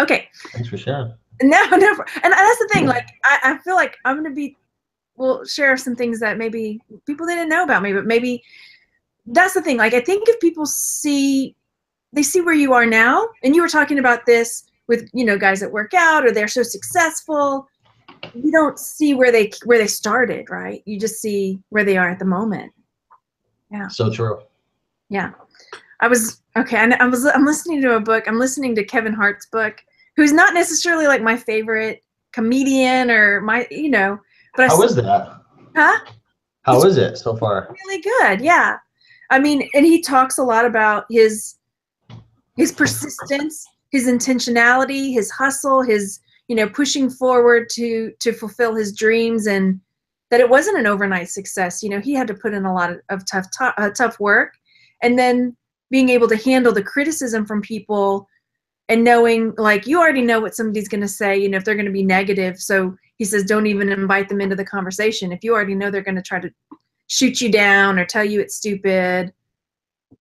Okay. Thanks for sharing. No, and that's the thing. Like, I feel like I'm going to we'll share some things that maybe people didn't know about me, but maybe that's the thing. Like, I think if people they see where you are now, and you were talking about this with, you know, guys that work out or they're so successful, you don't see where they started, right? You just see where they are at the moment. Yeah. So true. Yeah. I'm listening to a book. I'm listening to Kevin Hart's book, who's not necessarily like my favorite comedian or my, you know, but How is that? huh? How is it so far? Really good. Yeah. I mean, and he talks a lot about his persistence, his intentionality, his hustle, his, you know, pushing forward to fulfill his dreams, and that it wasn't an overnight success. You know, he had to put in a lot of tough work, and then being able to handle the criticism from people and knowing, like, you already know what somebody's going to say, you know, if they're going to be negative. So he says, don't even invite them into the conversation. If you already know they're going to try to shoot you down or tell you it's stupid,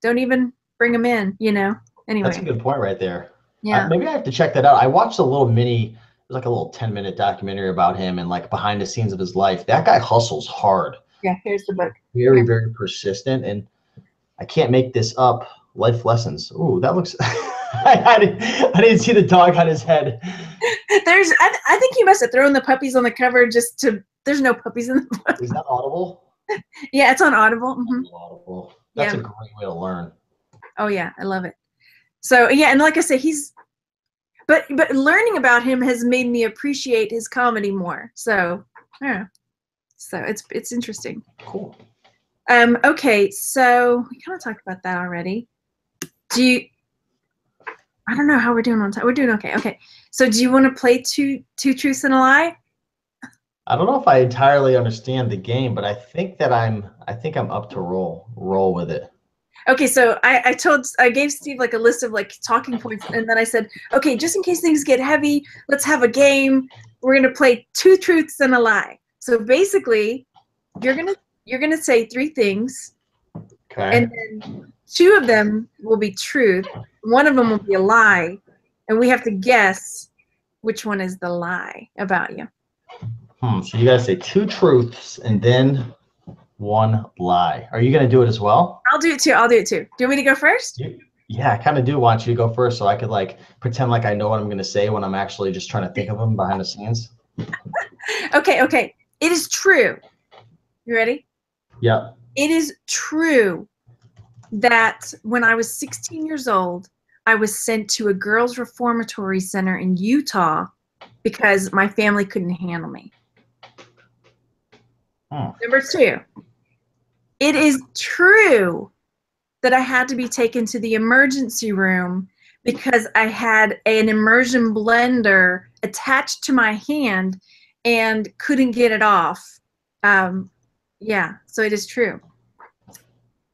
don't even bring them in, you know? Anyway. That's a good point right there. Yeah. Maybe I have to check that out. I watched a little it was like a little 10-minute documentary about him and like behind the scenes of his life. That guy hustles hard. Yeah, here's the book. Very, very persistent. And I can't make this up. Life lessons. Ooh, that looks, I didn't see the dog on his head. I think he must have thrown the puppies on the cover there's no puppies in the book. Is that Audible? Yeah, it's on Audible. Mm-hmm. Audible. That's a great way to learn. Oh yeah, I love it. So yeah, and like I say, but learning about him has made me appreciate his comedy more. So yeah, so it's interesting. Cool. Okay, so we kind of talked about that already. I don't know how we're doing on time. We're doing okay. Okay, so do you want to play two truths and a lie? I don't know if I entirely understand the game, but I think I'm up to roll with it. Okay, so I gave Steve like a list of like talking points, and then I said, okay, just in case things get heavy, let's have a game. We're gonna play 2 truths and a lie. So basically, you're gonna say 3 things, Okay. and then 2 of them will be truth, 1 of them will be a lie, and we have to guess which one is the lie about you. So you gotta say 2 truths and then 1 lie. Are you gonna do it as well? I'll do it too. Do you want me to go first? Yeah, I kind of do want you to go first so I could like pretend like I know what I'm gonna say when I'm actually just trying to think of them behind the scenes. Okay. It is true. You ready? Yeah. It is true that when I was 16 years old, I was sent to a girls' reformatory center in Utah because my family couldn't handle me. Number 2, it is true that I had to be taken to the emergency room because I had an immersion blender attached to my hand, and couldn't get it off. Yeah, so it is true.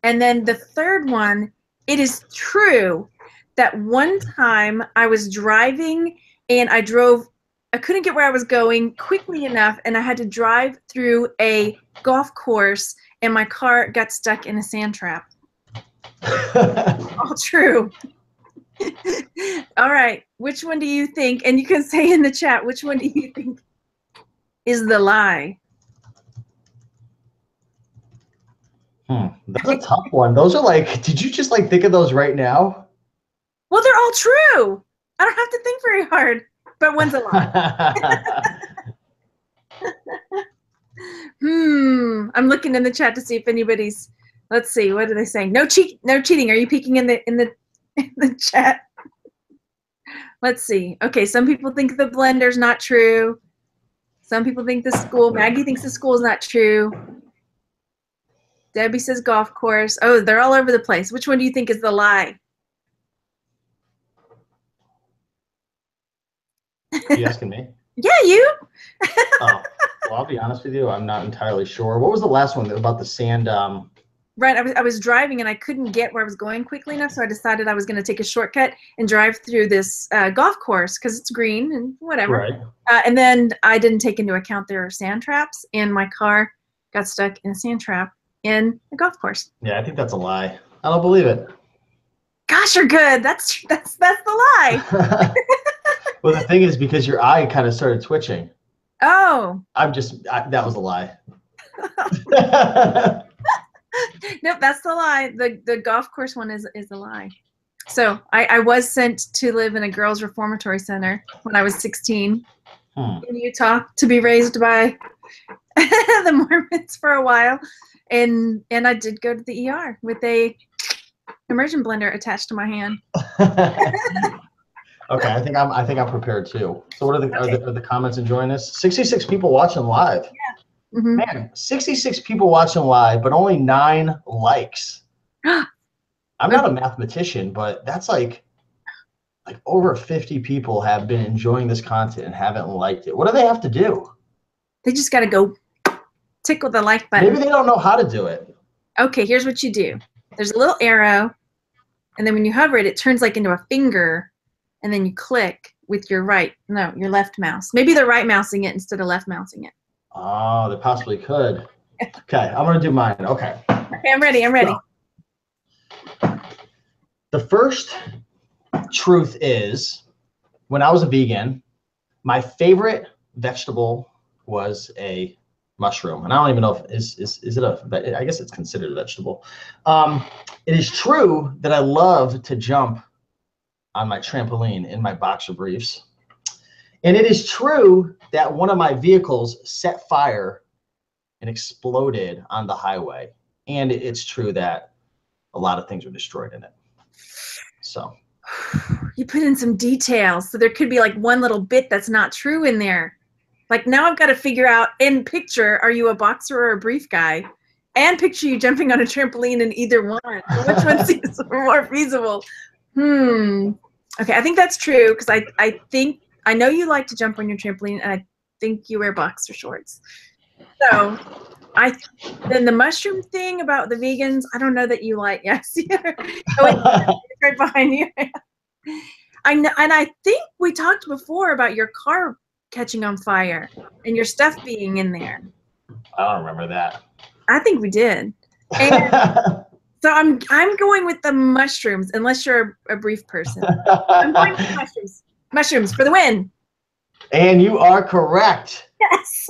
And then the third one, it is true that one time I was driving and I couldn't get where I was going quickly enough, and I had to drive through a golf course and my car got stuck in a sand trap. All true. All right, which one do you think, and you can say in the chat, which one do you think is the lie? That's a tough one. Those are like, did you just like think of those right now? Well, they're all true. I don't have to think very hard, but one's a lie. I'm looking in the chat to see if anybody's, let's see, what are they saying? No cheating. Are you peeking in the chat? Let's see. Okay, some people think the blender's not true. Some people think the school, Maggie thinks the school is not true. Debbie says golf course. Oh, they're all over the place. Which one do you think is the lie? Are you asking me? Yeah, you. Oh, well, I'll be honest with you. I'm not entirely sure. What was the last one about the sand? Right, I was driving and I couldn't get where I was going quickly enough, so I decided I was going to take a shortcut and drive through this golf course because it's green and whatever. Right. And then I didn't take into account there are sand traps, and my car got stuck in a sand trap in the golf course. Yeah, I think that's a lie. I don't believe it. Gosh, you're good. That's the lie. Well, the thing is, because your eye kind of started twitching. Oh. That was a lie. Nope, that's the lie. The golf course one is a lie. So I was sent to live in a girls' reformatory center when I was 16 in Utah to be raised by the Mormons for a while. And I did go to the ER with a immersion blender attached to my hand. Okay, I think I'm prepared too. So what are the comments enjoying this? 66 people watching live. Yeah. Mm-hmm. Man, 66 people watching live, but only 9 likes. I'm not a mathematician, but that's like over 50 people have been enjoying this content and haven't liked it. What do they have to do? They just got to go tickle the like button. Maybe they don't know how to do it. Okay, here's what you do. There's a little arrow, and then when you hover it, it turns like into a finger, and then you click with your your left mouse. Maybe they're right mousing it instead of left mousing it. Oh, they possibly could. Okay, I'm going to do mine. Okay. Okay, I'm ready. So, the first truth is, when I was a vegan, my favorite vegetable was a mushroom. And I don't even know if is it I guess it's considered a vegetable. It is true that I love to jump on my trampoline in my boxer briefs. And it is true that one of my vehicles set fire and exploded on the highway. And it's true that a lot of things were destroyed in it. So you put in some details, so there could be like one little bit that's not true in there. Like now I've got to figure out in picture, are you a boxer or a brief guy? And picture you jumping on a trampoline in either one. So which one seems more feasible? Okay, I think that's true because I know you like to jump on your trampoline, and I think you wear boxer shorts. So then the mushroom thing about the vegans, I don't know that you like. Yes, oh, right behind you. I know, and I think we talked before about your car catching on fire and your stuff being in there. I don't remember that. I think we did. And so I'm going with the mushrooms, unless you're a brief person. I'm going with mushrooms. Mushrooms for the win. And you are correct. Yes.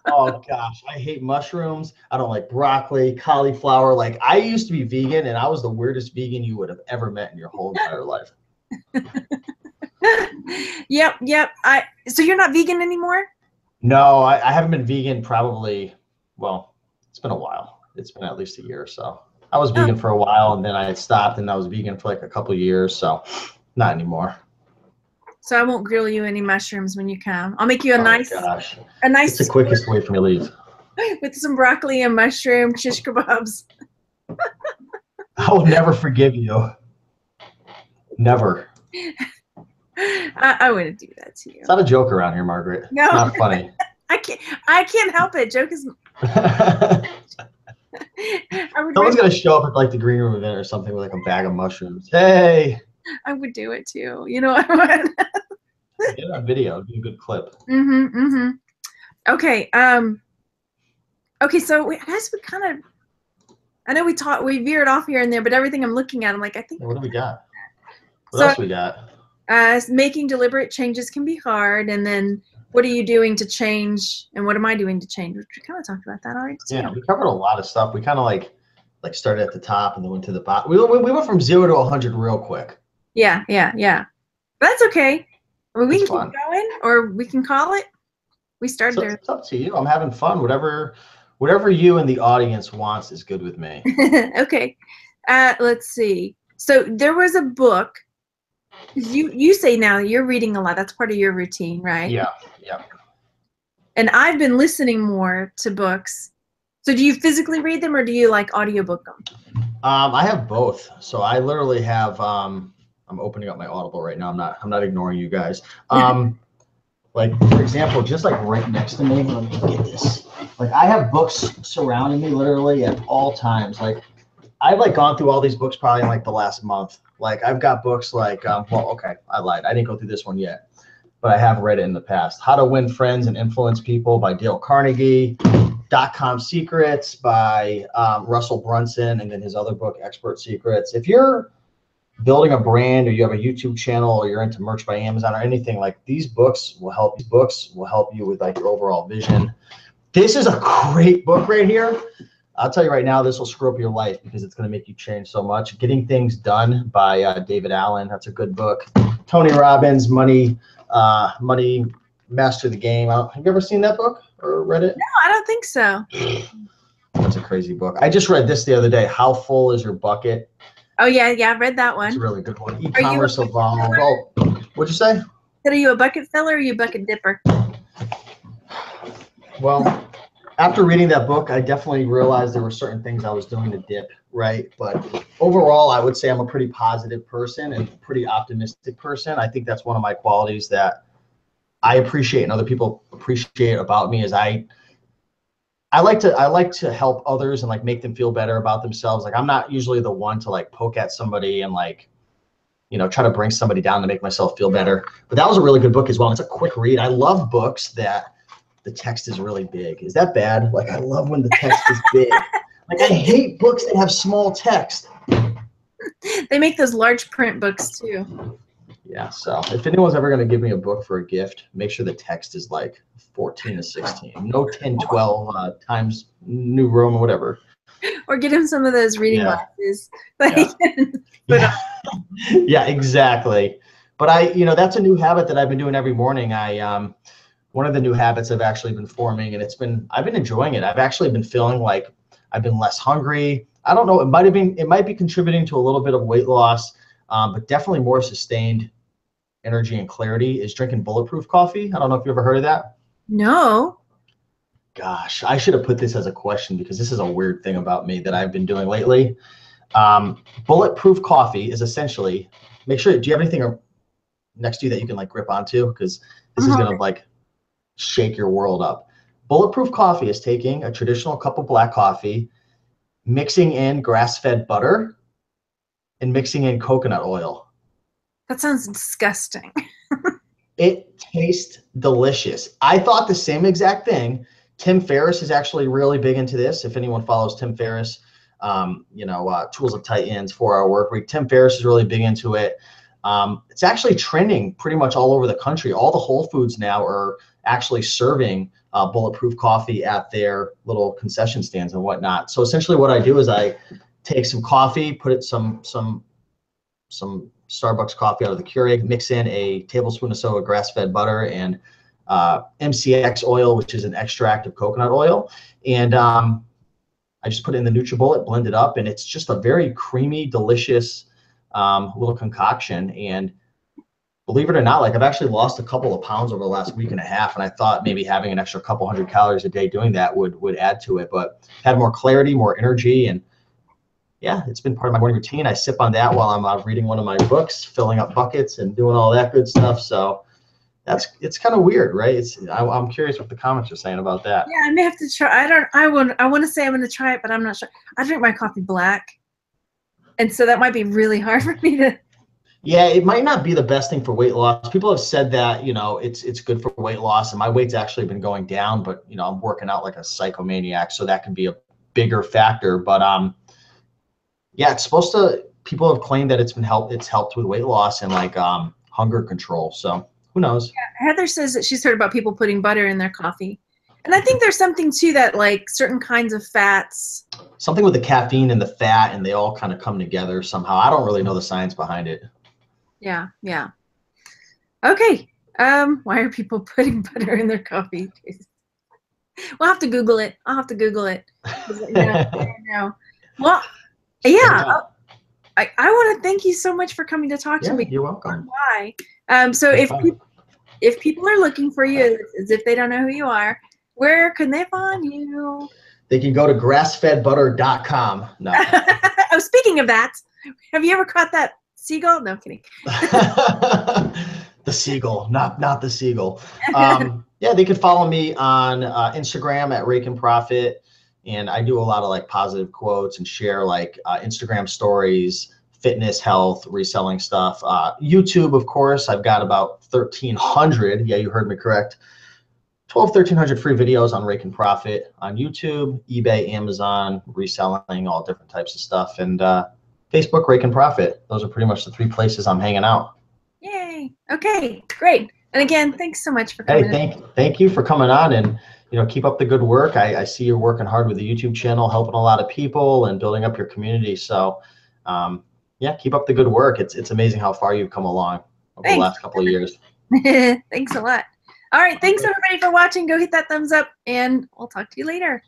Oh gosh, I hate mushrooms. I don't like broccoli, cauliflower. Like I used to be vegan, and I was the weirdest vegan you would have ever met in your whole entire life. Yep. So you're not vegan anymore? No, I haven't been vegan probably, well, it's been a while. It's been at least a year or so. I was vegan for a while, and then I had stopped, and I was vegan for like a couple of years, so not anymore. So I won't grill you any mushrooms when you come. I'll make you a nice. It's the quickest way for me to leave. With some broccoli and mushroom shish kebabs. I will never forgive you. Never. I wouldn't do that to you. It's not a joke around here, Margaret. No. It's not funny. I can't help it. Joke is. Someone's gonna show up at like the green room event or something with like a bag of mushrooms. Hey. I would do it too. You know what I mean? Get it on video. It'd be a good clip. Okay. Okay. So I guess we kind of. I know we veered off here and there, but everything I'm looking at, I'm like, I think. What do we got? What else we got? Making deliberate changes can be hard, and then what are you doing to change, and what am I doing to change? We kind of talked about that already. Yeah, we covered a lot of stuff. We kind of like started at the top and then went to the bottom. We went from 0 to 100 real quick. Yeah. That's okay. I mean, we can keep going, or we can call it. We started there. It's up to you. I'm having fun. Whatever you and the audience wants is good with me. Okay. Let's see. So there was a book. You say now you're reading a lot. That's part of your routine, right? Yeah. And I've been listening more to books. So do you physically read them, or do you like audiobook them? I have both. So I literally have. I'm opening up my Audible right now. I'm not ignoring you guys. Like for example, just like right next to me. Let me get this. Like I have books surrounding me literally at all times. Like I've like gone through all these books probably in like the last month. Like I've got books like, well, okay, I lied. I didn't go through this one yet, but I have read it in the past. How to Win Friends and Influence People by Dale Carnegie. .com Secrets by Russell Brunson, and then his other book, Expert Secrets. If you're building a brand, or you have a YouTube channel, or you're into merch by Amazon or anything, like these books will help. These books will help you with like your overall vision. This is a great book right here. I'll tell you right now, this will screw up your life because it's going to make you change so much. Getting Things Done by David Allen. That's a good book. Tony Robbins, Money Master the Game. Have you ever seen that book or read it? No, I don't think so. That's a crazy book. I just read this the other day. How Full Is Your Bucket? Oh yeah, I read that one. It's a really good one. E-commerce evolved. Oh, what'd you say? Are you a bucket filler or are you a bucket dipper? Well, after reading that book, I definitely realized there were certain things I was doing to dip, right? But overall, I would say I'm a pretty positive person and a pretty optimistic person. I think that's one of my qualities that I appreciate and other people appreciate about me is I like to help others and like make them feel better about themselves. Like I'm not usually the one to like poke at somebody and like, you know, try to bring somebody down to make myself feel better. But that was a really good book as well. It's a quick read. I love books that the text is really big. Is that bad? Like I love when the text is big. Like I hate books that have small text. They make those large print books too. Yeah, so if anyone's ever going to give me a book for a gift, make sure the text is like 14 to 16. No 10, 12 times New Roman, whatever. Or get him some of those reading glasses. Yeah, exactly. But that's a new habit that I've been doing every morning. One of the new habits I've actually been forming, and I've been enjoying it. I've actually been feeling like I've been less hungry. I don't know. It might be contributing to a little bit of weight loss, but definitely more sustained energy and clarity is drinking Bulletproof Coffee. I don't know if you ever heard of that. No. Gosh, I should have put this as a question because this is a weird thing about me that I've been doing lately. Bulletproof Coffee is essentially, do you have anything next to you that you can like grip onto? Because this is going to like shake your world up. Bulletproof Coffee is taking a traditional cup of black coffee, mixing in grass-fed butter, and mixing in coconut oil. That sounds disgusting. It tastes delicious. I thought the same exact thing. Tim Ferriss is actually really big into this. If anyone follows Tim Ferriss, Tools of Titans, 4 Hour Work Week, Tim Ferriss is really big into it. It's actually trending pretty much all over the country. All the Whole Foods now are actually serving Bulletproof Coffee at their little concession stands and whatnot. So essentially what I do is I take some coffee, put it some Starbucks coffee out of the Keurig, mix in a tablespoon or so of grass-fed butter and MCX oil, which is an extract of coconut oil. And I just put it in the NutriBullet, blend it up, and it's just a very creamy, delicious little concoction. And believe it or not, like I've actually lost a couple of pounds over the last week and a half, and I thought maybe having an extra couple hundred calories a day doing that would add to it, but had more clarity, more energy, and yeah, it's been part of my morning routine. I sip on that while I'm reading one of my books, filling up buckets and doing all that good stuff. So it's kind of weird, right? I'm curious what the comments are saying about that. Yeah, I may have to try. I want to say I'm going to try it, but I'm not sure. I drink my coffee black, and so that might be really hard for me to. Yeah, it might not be the best thing for weight loss. People have said that, it's good for weight loss, and my weight's actually been going down, but I'm working out like a psychomaniac, so that can be a bigger factor. But yeah, it's supposed to. People have claimed that it's helped with weight loss and like hunger control. So who knows? Yeah, Heather says that she's heard about people putting butter in their coffee, and I think there's something to that, like certain kinds of fats. Something with the caffeine and the fat, and they all kind of come together somehow. I don't really know the science behind it. Yeah, yeah. Okay. Why are people putting butter in their coffee? We'll have to Google it. I'll have to Google it. No. Well, yeah. I want to thank you so much for coming to talk to me. You're welcome. Why? So if people are looking for you, as if they don't know who you are, where can they find you? They can go to grassfedbutter.com. No. Oh, speaking of that, have you ever caught that seagull? No, I'm kidding. The seagull, not the seagull. Yeah, they can follow me on Instagram at Raiken Profit, and I do a lot of like positive quotes and share like Instagram stories, fitness, health, reselling stuff. YouTube, of course, I've got about 1,300. Yeah, you heard me correct. 1,300 free videos on Raiken Profit on YouTube, eBay, Amazon, reselling, all different types of stuff, and Facebook, Raiken Profit. Those are pretty much the 3 places I'm hanging out. Yay. Okay, great. And again, thanks so much for coming. Hey, thank you for coming on, and keep up the good work. I see you're working hard with the YouTube channel, helping a lot of people and building up your community. So yeah, keep up the good work. It's amazing how far you've come along over the last couple of years. Thanks a lot. All right, thanks everybody for watching. Go hit that thumbs up, and we'll talk to you later.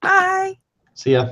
Bye. See ya.